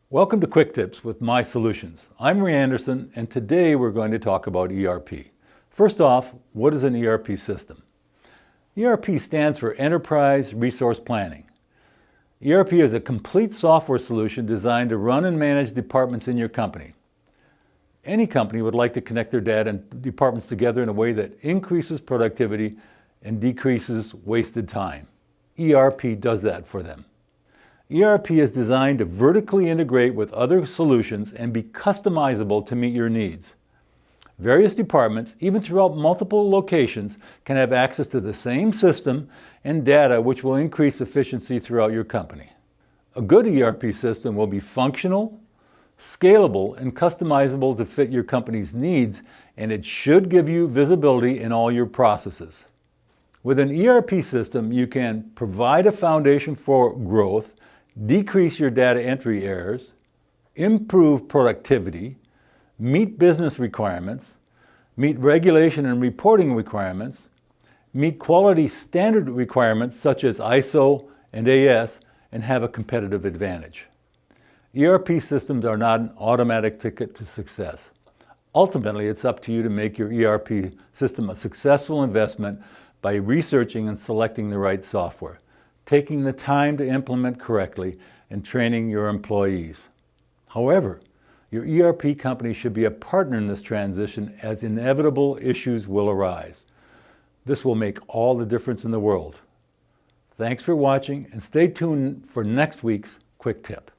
Welcome to Quick Tips with MIE Solutions. I'm Ray Anderson, and today we're going to talk about ERP. First off, what is an ERP system? ERP stands for Enterprise Resource Planning. ERP is a complete software solution designed to run and manage departments in your company. Any company would like to connect their data and departments together in a way that increases productivity and decreases wasted time. ERP does that for them. ERP is designed to vertically integrate with other solutions and be customizable to meet your needs. Various departments, even throughout multiple locations, can have access to the same system and data, which will increase efficiency throughout your company. A good ERP system will be functional, scalable, and customizable to fit your company's needs, and it should give you visibility in all your processes. With an ERP system, you can provide a foundation for growth, decrease your data entry errors, improve productivity, meet business requirements, meet regulation and reporting requirements, meet quality standard requirements such as ISO and AS, and have a competitive advantage. ERP systems are not an automatic ticket to success. Ultimately, it's up to you to make your ERP system a successful investment by researching and selecting the right software, taking the time to implement correctly, and training your employees. However, your ERP company should be a partner in this transition, as inevitable issues will arise. This will make all the difference in the world. Thanks for watching, and stay tuned for next week's Quick Tip.